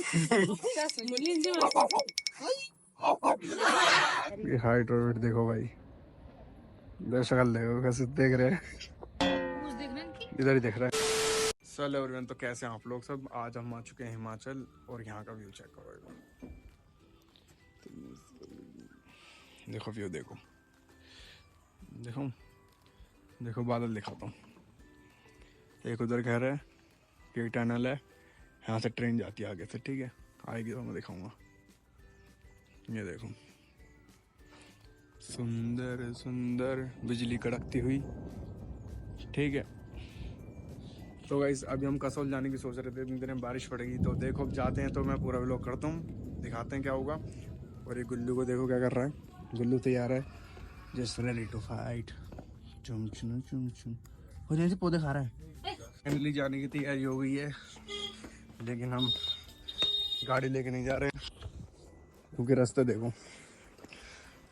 ये हाइट और वेट देखो भाई, देख शक्ल देखो कैसे देख रहे हैं, इधर ही देख रहा है। चलो एवरीवन, तो कैसे हैं आप लोग सब। आज हम आ चुके हैं हिमाचल और यहाँ का व्यू चेक करो एक बार। देखो व्यू देखो, देखो देखो बादल दिखाता हूँ। एक उधर घर है, ये टनल है, यहाँ से ट्रेन जाती है आगे से, ठीक है, आएगी तो मैं दिखाऊंगा। ये देखो सुंदर सुंदर बिजली कड़कती हुई, ठीक है। तो गाइस अभी हम कसौल जाने की सोच रहे थे, इतनी देर में बारिश पड़ेगी, तो देखो अब जाते हैं तो मैं पूरा व्लॉग करता हूँ, दिखाते हैं क्या होगा। और ये गुल्लू को देखो क्या कर रहा है, गुल्लू तैयार है, जस्ट रेडी टू फाइट। चुम चुम चुम चुम हो जैसे पौधे खा रहा है। फाइनली जाने की तैयारी हो गई है, लेकिन हम गाड़ी लेके नहीं जा रहे क्योंकि रास्ते देखो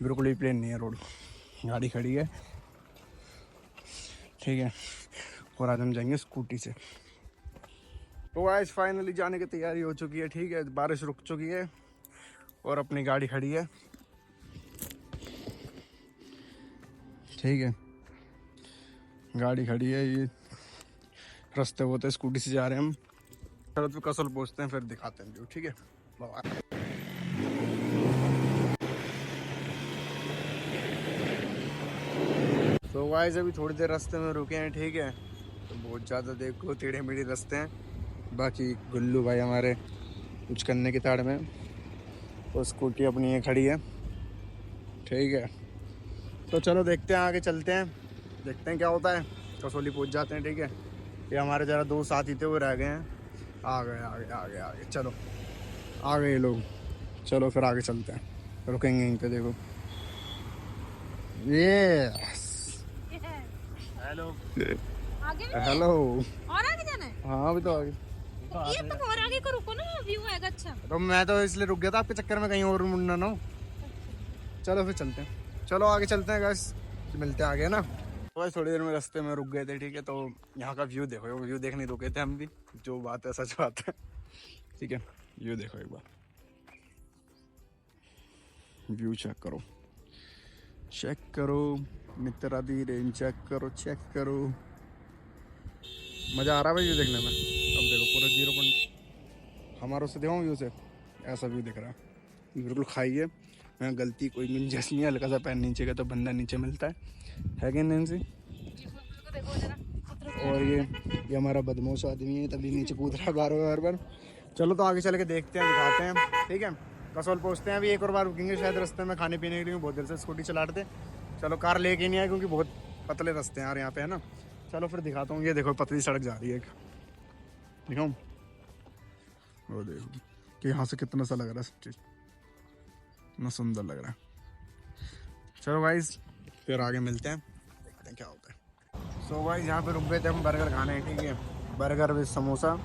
बिल्कुल ही प्लेन नहीं है रोड, गाड़ी खड़ी है, ठीक है। और आज हम जाएंगे स्कूटी से। तो आज फाइनली जाने की तैयारी हो चुकी है, ठीक है, बारिश रुक चुकी है और अपनी गाड़ी खड़ी है, ठीक है, गाड़ी खड़ी है। ये रास्ते होते स्कूटी से जा रहे हैं हम। चलो तो कसौल पहुंचते हैं, फिर दिखाते हैं व्यू, ठीक है। बाय। तो गाइस अभी थोड़ी देर रास्ते में रुके हैं, ठीक है, तो बहुत ज़्यादा देखो टेढ़े मेढ़े रास्ते हैं। बाकी गुल्लू भाई हमारे कुछ करने की ताड़ में, और स्कूटी अपनी ये खड़ी है, ठीक है। तो चलो देखते हैं, आगे चलते हैं, देखते हैं क्या होता है। कसौली पहुंच जाते हैं, ठीक है। ये हमारे ज़रा दो साथी थे वो रह गए हैं, आ गए आगे आगे आगे, चलो आ गए लोग। चलो फिर आगे चलते हैं, रुकेंगे यहीं पे। देखो ये हेलो आगे भी हेलो, और आगे जाना है। हाँ अभी तो आगे, ये तो और आगे को रुको ना, व्यू आएगा अच्छा। तो मैं तो इसलिए रुक गया था आपके चक्कर में, कहीं और मुड़ना ना हो। चलो फिर चलते हैं, चलो आगे चलते हैं गाइस, मिलते हैं आगे ना। तो भाई थोड़ी देर में रास्ते में रुक गए थे, ठीक है। तो यहाँ का व्यू देखो, व्यू देखने रुके थे हम भी, जो बात है सच बात है, ठीक है। व्यू देखो एक बार, व्यू चेक करो, चेक करो मित्रा दी रेंज, चेक करो चेक करो, मज़ा आ रहा है भाई व्यू देखने में। अब देखो पूरा 0 हमारे से देखो व्यू से ऐसा व्यू दिख रहा है, बिल्कुल खाई है। मैं गलती कोई गुंजाइश नहीं है, हल्का सा पैर नीचे का तो बंदा नीचे मिलता है कि नहीं सी। और ये हमारा बदमाश आदमी है, तभी नीचे कूद रहा है बार बार। चलो तो आगे चल के देखते हैं, दिखाते हैं, ठीक है। कसौल पहुँचते हैं, अभी एक और बार रुकेंगे शायद रास्ते में खाने पीने के लिए, बहुत देर से स्कूटी चला रहे थे। चलो कार लेके नहीं आए क्योंकि बहुत पतले रास्ते हैं यार यहाँ पे, है ना। चलो फिर दिखाता हूँ, ये देखो पतली सड़क जा रही है एक, दिखाऊँ, वो देखो कि यहाँ से कितना सा लग रहा है सब चीज़, इतना सुंदर लग रहा है। चलो गाइस फिर आगे मिलते हैं, देखते हैं क्या होता है। सो गाइस यहाँ पे रुक गए थे हम बर्गर खाने, ठीक है, बर्गर विद समोसा,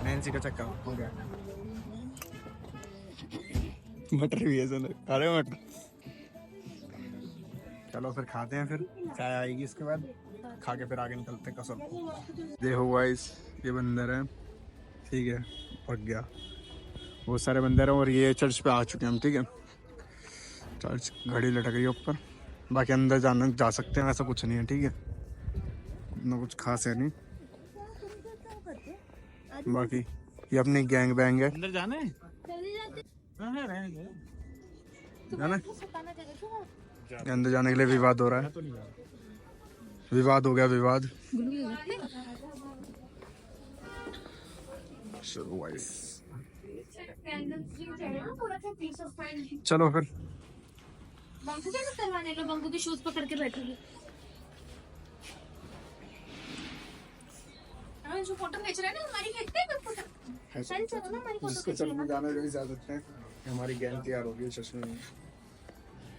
नैन्सी का चक्कर हो गया। मटर भी है सर, खा रहे हो मटर। चलो फिर खाते हैं, फिर चाय आएगी इसके बाद, खा के फिर आगे निकलते हैं कसौल। देखो गाइस ये बंदर है, ठीक है, पक गया, बहुत सारे बंदर हैं। और ये चर्च पे आ चुके हैं हम, ठीक है, चर्च घड़ी लटक रही है ऊपर। बाकी अंदर जाना जा सकते हैं, ऐसा कुछ नहीं है, ठीक है, इतना कुछ खास है नहीं। बाकी ये अपनी गैंग बैंग है, अंदर जाना है, जाना अंदर जाने के लिए विवाद हो रहा है, विवाद हो गया, विवाद। चलो फिर बंकू क्या करवाने लो, बंकू के शूज पकड़ के बैठोगे। जो फोटो खींच रहे हैं ना हमारी, खींचते हैं फोटो, चल चलो ना हमारी फोटो जिसको चल में जाने की इजाजत है, हमारी गैंग तैयार हो गई चश्मे में।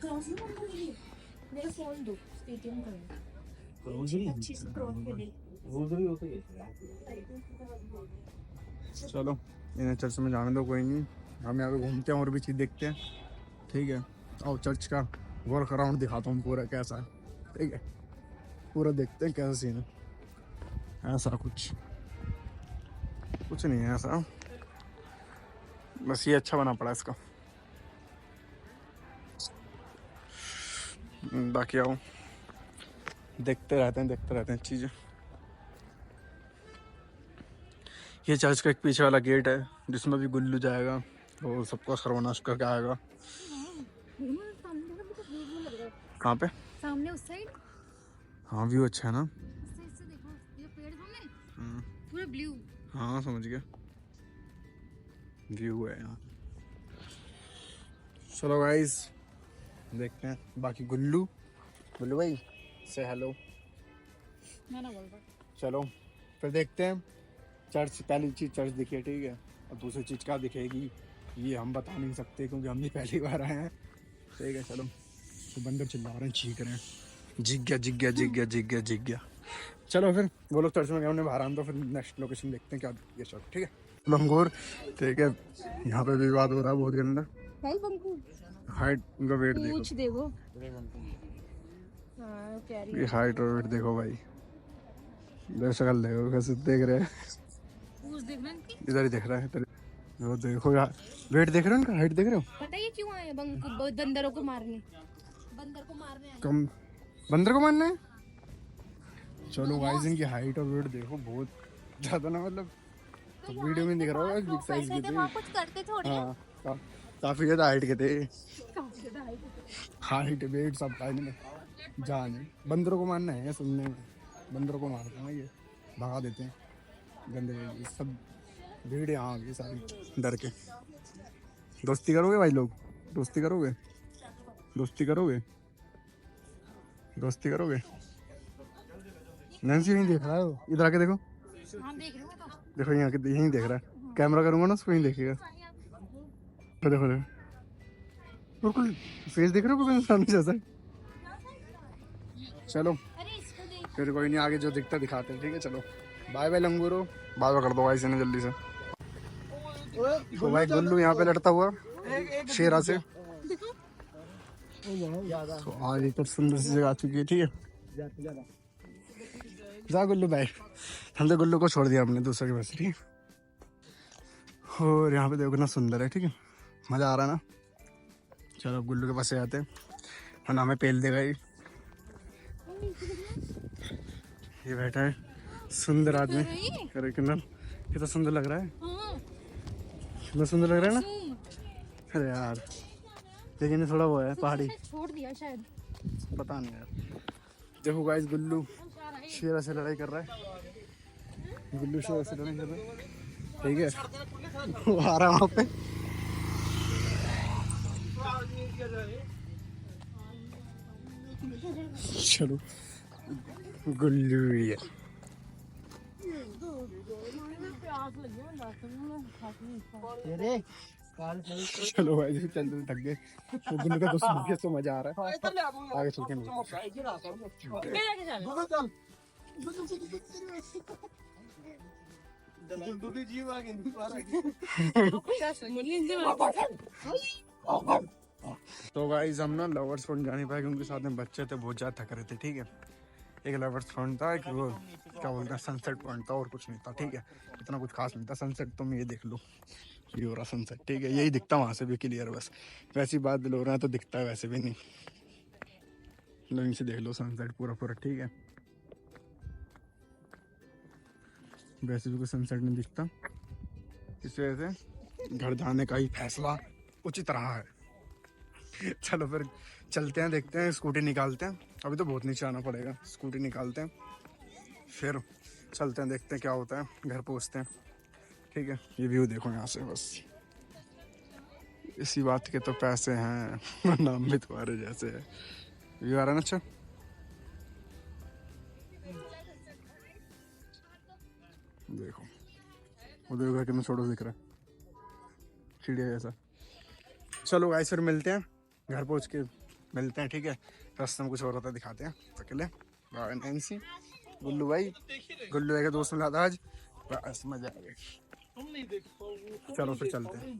क्रॉस ना कर दो, मेरा फोन दो, पेटीएम करेंगे अच्छी से क्रॉस पे दे। चलो इन्हें चर्च में जाने दो, कोई नहीं, हम यहाँ पे घूमते हैं और भी चीज़ देखते हैं, ठीक है। और चर्च का वर्क अराउंड दिखाता हूँ पूरा कैसा है, ठीक है, पूरा देखते हैं कैसा सीन है। ऐसा कुछ नहीं है ऐसा, बस ये अच्छा बना पड़ा इसका। बाकी आओ देखते रहते हैं चीज़ें। ये चर्च का एक पीछे वाला गेट है जिसमें भी गुल्लू जाएगा वो सबको सर्वनाश करके आएगा। कहाँ पे? सामने उस साइड। हाँ व्यू अच्छा है ना। इससे देखो ये पेड़ सामने पूरा ब्लू। हाँ समझ गया, व्यू है यहाँ। चलो गाइस देखते हैं बाकी। गुल्लू भाई से हेलो। मैं ना बोल रहा। चलो फिर देखते हैं। चर्च, पहली चीज़ चर्च दिखी है ठीक है, और दूसरी चीज़ क्या दिखेगी ये हम बता नहीं सकते क्योंकि हम भी पहली बार आए हैं। ठीक है चलो। तो बंदर चिल्ला रहे हैं, चीख रहे हैं, जिग गया। चलो फिर वो लोग चर्च में गए, उन्हें बाहर आना, तो फिर नेक्स्ट लोकेशन देखते हैं क्या ये सब। ठीक है लंगोर। ठीक है यहाँ पे विवाद हो रहा है बहुत गंदा। हाइट उनका वेट देखो, ये हाइट और वेट देखो भाई, शक्ल देखो कैसे देख रहे हैं। इधर ही देख रहा है तेरे, वो देखो यार वेट देख रहे हो उनका, हाइट देख रहे हो। पता है क्यों आए बंदरों को मारने? बंदर को मारने आए। कम बंदर को मारना है। चलो गाइस इनकी हाइट और वेट देखो बहुत ज्यादा ना, मतलब तो वीडियो में दिख रहा होगा बिग साइज के थे। कुछ करते थोड़ी। हाँ काफी ज्यादा हाइट के थे। हाइट वेट सब टाइम में जान। बंदरों को मारना है सुनने में, बंदरों को मारते हैं ये, भगा देते हैं गंदे सब। भीड़ यहाँ आ गई सारी डर के। दोस्ती करोगे भाई लोग? दोस्ती करोगे? नैन्सी यहीं देख रहा है वो, इधर आके देखो। हाँ देख रहे हो तो। देखो यहाँ के यहीं देख रहा है, कैमरा करूंगा ना उसको यहीं देखेगा। तो देखो बिल्कुल फेस देख रहे हो इंसान जैसा। चलो फिर कोई नहीं, आगे जो दिखता दिखाते हैं। ठीक है चलो बाय बाय लंगूरो, बाय बाय कर दो भाई से जल्दी से। तो भाई गुल्लू यहाँ पे लड़ता हुआ शेरा से। तो आज एक सुंदर सी जगह आ चुकी है। ठीक है जा गुल्लू भाई, हम तो गुल्लू को छोड़ दिया हमने दूसरे के पास। ठीक है और यहाँ पे देखो कितना सुंदर है। ठीक है मज़ा आ रहा है ना। चलो अब गुल्लू के पास से आते हैं, वरना हमें पेल देगा ये बैठा है सुंदर आदमी। अरे कितना सुंदर लग रहा है, कितना सुंदर लग रहा है ना। अरे यार लेकिन थोड़ा वो है पहाड़ी, छोड़ दिया शायद, पता नहीं यार। देखो गाइस गुल्लू शेरा से लड़ाई कर रहा है, गुल्लू शेरा से लड़ाई कर रहा है। ठीक है वो आ रहा है वहाँ पे। चलो गुल्लू ये चलो भाई चलते थक गए, तो गुल्लू का दोस्त मिल गया तो मजा आ रहा है। आगे चल के तो गाइस हम ना लवर्स पॉइंट जा नहीं पाए क्योंकि साथ में बच्चे थे, बहुत ज़्यादा थक रहे थे। ठीक है एक लवर्स पॉइंट था, एक वो क्या बोलते हैं सनसेट पॉइंट था, और कुछ नहीं था। ठीक है इतना कुछ खास नहीं था। सनसेट तुम ये देख लो, ये हो रहा सनसेट। ठीक है यही दिखता वहाँ से भी क्लियर, बस वैसी बात हो रहा है तो दिखता है, वैसे भी नहीं। से देख लो सनसेट पूरा। ठीक है वैसे भी कोई सनसेट नहीं दिखता, इस वजह से घर जाने का ही फैसला उचित रहा है। चलो फिर चलते हैं, देखते हैं, स्कूटी निकालते हैं। अभी तो बहुत नीचे आना पड़ेगा, स्कूटी निकालते हैं फिर चलते हैं, देखते हैं क्या होता है, घर पहुंचते हैं। ठीक है ये व्यू देखो यहाँ से, बस इसी बात के तो पैसे हैं नाम भी तुम्हारे जैसे है। व्यू आ रहा है ना अच्छा। देखो उधर घर कितना छोटा दिख रहा है, चिड़िया जैसा। चलो गाइस फिर मिलते हैं, घर पहुंच के मिलते हैं। ठीक है रास्ते में कुछ और होता है दिखाते हैं। अकेले बाय नैन्सी, गुल्लू भाई, गुल्लू भाई का दोस्त मिला था आज, बस मजा आ गया। चलो फिर चलते हैं।